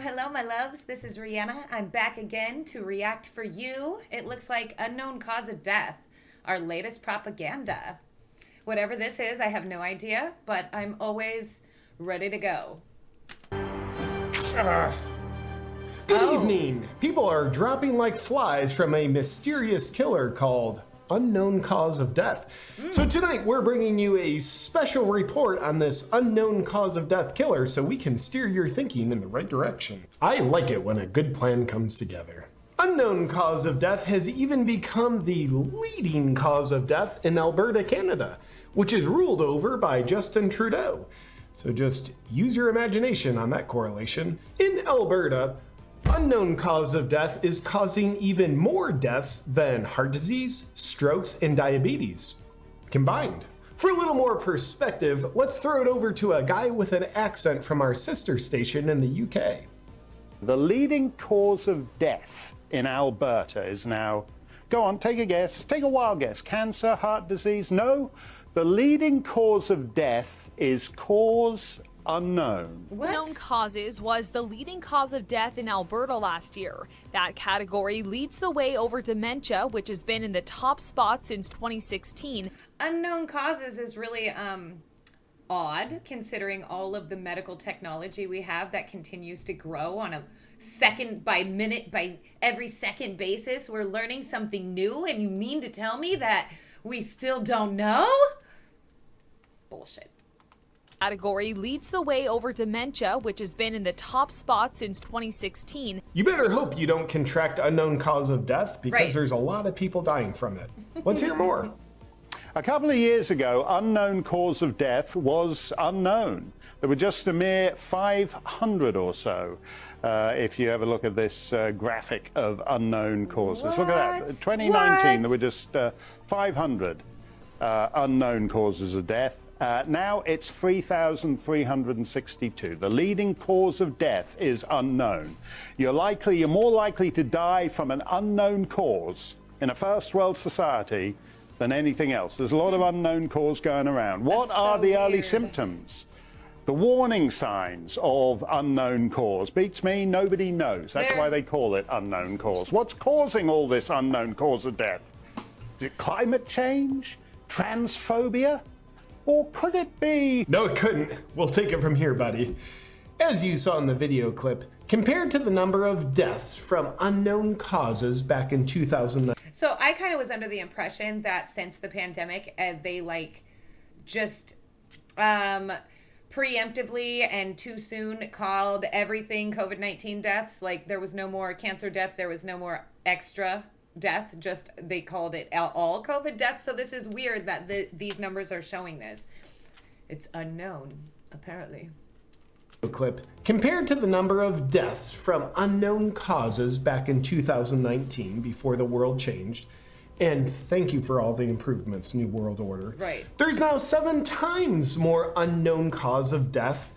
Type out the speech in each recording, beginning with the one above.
Hello, my loves. This is Rihanna. I'm back again to react for you. It looks like Unknown Cause of Death, our latest propaganda. Whatever this is, I have no idea, but I'm always ready to go. Good evening. People are dropping like flies from a mysterious killer called Unknown Cause of Death. So tonight we're bringing you a special report on this unknown cause of death killer so we can steer your thinking in the right direction. I like it when a good plan comes together. Unknown cause of death has even become the leading cause of death in Alberta, Canada, which is ruled over by Justin Trudeau. So just use your imagination on that correlation. In Alberta, unknown cause of death is causing even more deaths than heart disease, strokes, and diabetes combined. For a little more perspective, let's throw it over to a guy with an accent from our sister station in the UK. The leading cause of death in Alberta is now, go on, take a guess, take a wild guess. Cancer, heart disease? No. The leading cause of death is cause unknown. Unknown causes was the leading cause of death in Alberta last year. That category leads the way over dementia, which has been in the top spot since 2016. Unknown causes is really odd considering all of the medical technology we have that continues to grow on a second by minute by every second basis. We're learning something new, and you mean to tell me that we still don't know? Bullshit. Category leads the way over dementia, which has been in the top spot since 2016. You better hope you don't contract unknown cause of death because Right. there's a lot of people dying from it. Let's hear more. A couple of years ago, unknown cause of death was unknown. There were just a mere 500 or so. If you ever look at this graphic of unknown causes. Look at that. 2019, there were just 500 unknown causes of death. Now it's 3,362. The leading cause of death is unknown. You're more likely to die from an unknown cause in a first world society than anything else. There's a lot of unknown cause going around. What That's are so the early weird. symptoms? The warning signs of unknown cause. Beats me, nobody knows. That's why they call it unknown cause. What's causing all this unknown cause of death? Is it climate change? Transphobia? Or could it be? No, it couldn't. We'll take it from here, buddy. As you saw in the video clip, compared to the number of deaths from unknown causes back in 2009. So I kind of was under the impression that since the pandemic, they just preemptively and too soon called everything COVID-19 deaths. Like there was no more cancer death, there was no more extra death, just they called it all COVID deaths. So this is weird that these numbers are showing this. It's unknown, apparently. Clip compared to the number of deaths from unknown causes back in 2019 before the world changed. And thank you for all the improvements, New World Order. Right. There's now 7 times more unknown cause of deaths.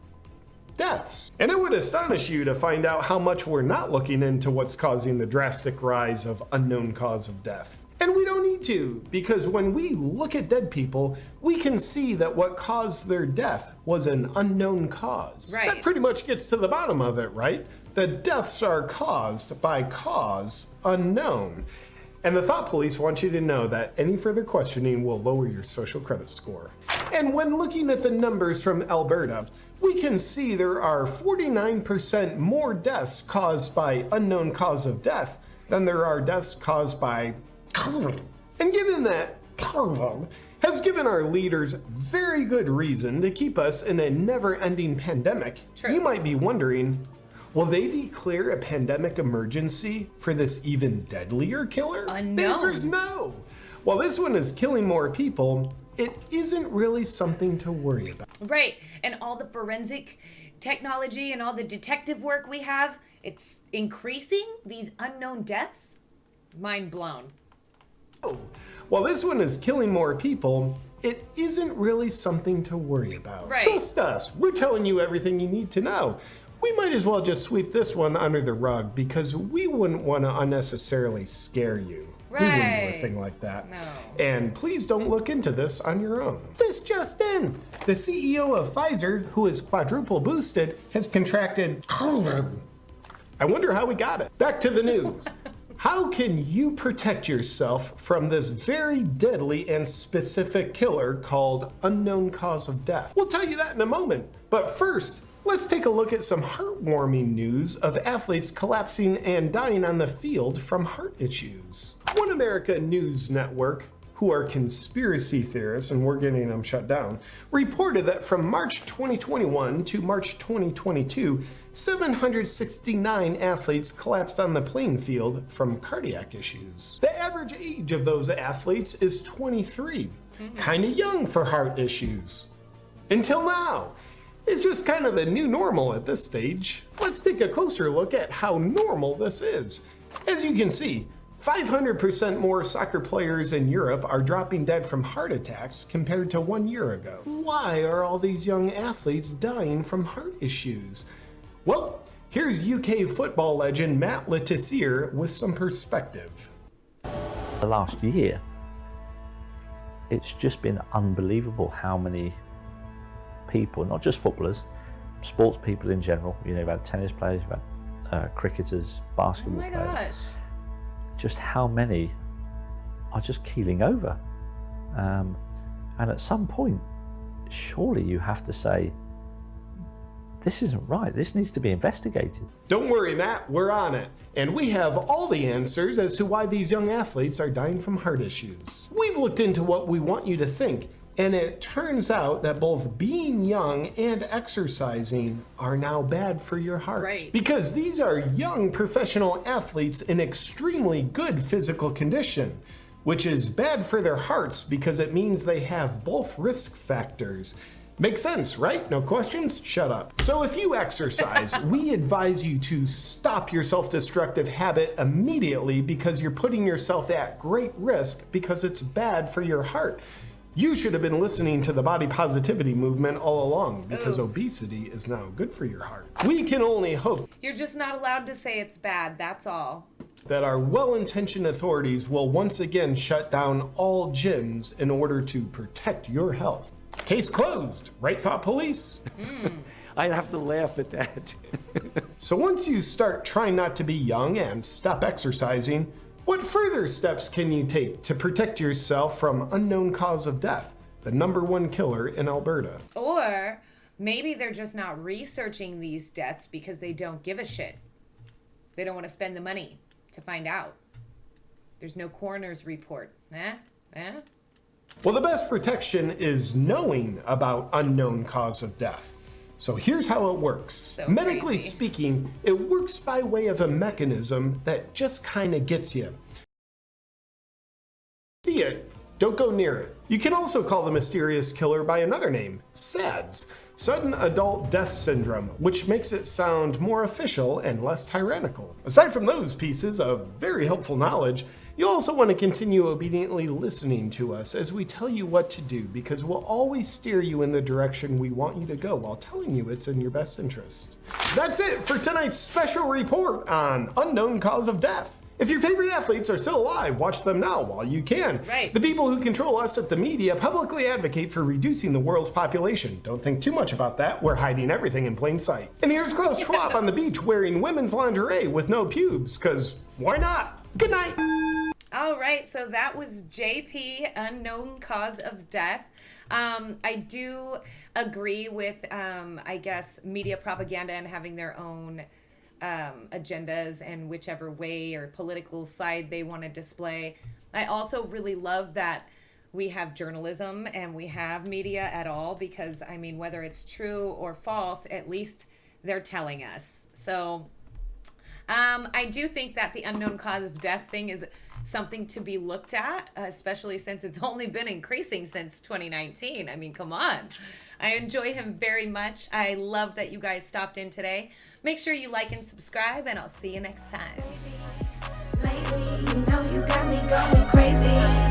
And it would astonish you to find out how much we're not looking into what's causing the drastic rise of unknown cause of death. And we don't need to, because when we look at dead people, we can see that what caused their death was an unknown cause. Right. That pretty much gets to the bottom of it, right? The deaths are caused by cause unknown. And the Thought Police want you to know that any further questioning will lower your social credit score. And when looking at the numbers from Alberta, we can see there are 49% more deaths caused by unknown cause of death than there are deaths caused by COVID. And given that COVID has given our leaders very good reason to keep us in a never-ending pandemic, True. You might be wondering, will they declare a pandemic emergency for this even deadlier killer? Unknown. The answer is no. While this one is killing more people, it isn't really something to worry about. Right. And all the forensic technology and all the detective work we have, it's increasing these unknown deaths. Mind blown. While this one is killing more people, it isn't really something to worry about. Right. Trust us, we're telling you everything you need to know. We might as well just sweep this one under the rug because we wouldn't want to unnecessarily scare you. We wouldn't do a Right. thing like that. No. And please don't look into this on your own. This just in. The CEO of Pfizer, who is quadruple boosted, has contracted COVID I wonder how we got it. Back to the news. How can you protect yourself from this very deadly and specific killer called unknown cause of death? We'll tell you that in a moment. But first, let's take a look at some heartwarming news of athletes collapsing and dying on the field from heart issues. One America News Network, who are conspiracy theorists, and we're getting them shut down, reported that from March 2021 to March 2022, 769 athletes collapsed on the playing field from cardiac issues. The average age of those athletes is 23, kind of young for heart issues. Until now. It's just kind of the new normal at this stage. Let's take a closer look at how normal this is. As you can see, 500% more soccer players in Europe are dropping dead from heart attacks compared to 1 year ago. Why are all these young athletes dying from heart issues? Well, here's UK football legend Matt Le Tissier with some perspective. The last year, it's just been unbelievable how many people, not just footballers, sports people in general, you know, you've had tennis players, you've had cricketers, basketball players. Oh my gosh. Just how many are just keeling over. And at some point, surely you have to say, this isn't right, this needs to be investigated. Don't worry, Matt, we're on it. And we have all the answers as to why these young athletes are dying from heart issues. We've looked into what we want you to think, and it turns out that both being young and exercising are now bad for your heart. Right. Because these are young professional athletes in extremely good physical condition, which is bad for their hearts because it means they have both risk factors. Makes sense, right? No questions? Shut up. So if you exercise, we advise you to stop your self-destructive habit immediately because you're putting yourself at great risk because it's bad for your heart. You should have been listening to the body positivity movement all along because obesity is now good for your heart. We can only hope You're just not allowed to say it's bad, that's all. that our well-intentioned authorities will once again shut down all gyms in order to protect your health. Case closed, right, Thought Police? I'd have to laugh at that. So once you start trying not to be young and stop exercising, what further steps can you take to protect yourself from unknown cause of death, the #1 killer in Alberta? Or maybe they're just not researching these deaths because they don't give a shit. They don't want to spend the money to find out. There's no coroner's report. Well, the best protection is knowing about unknown cause of death. So here's how it works. So Medically crazy. speaking, it works by way of a mechanism that just kind of gets you. See it, don't go near it. You can also call the mysterious killer by another name, SADS, Sudden Adult Death Syndrome, which makes it sound more official and less tyrannical. Aside from those pieces of very helpful knowledge, you also want to continue obediently listening to us as we tell you what to do, because we'll always steer you in the direction we want you to go while telling you it's in your best interest. That's it for tonight's special report on unknown cause of death. If your favorite athletes are still alive, watch them now while you can. Right. The people who control us at the media publicly advocate for reducing the world's population. Don't think too much about that. We're hiding everything in plain sight. And here's Klaus Schwab on the beach wearing women's lingerie with no pubes, because why not? Good night. All right, so that was JP, Unknown Cause of Death. I do agree with, I guess, media propaganda and having their own agendas and whichever way or political side they want to display. I also really love that we have journalism and we have media at all, because, I mean, whether it's true or false, at least they're telling us. So I do think that the unknown cause of death thing is something to be looked at, especially since it's only been increasing since 2019. I mean, come on. I enjoy him very much. I love that you guys stopped in today. Make sure you like and subscribe, and I'll see you next time. Lately, you know you got me going crazy.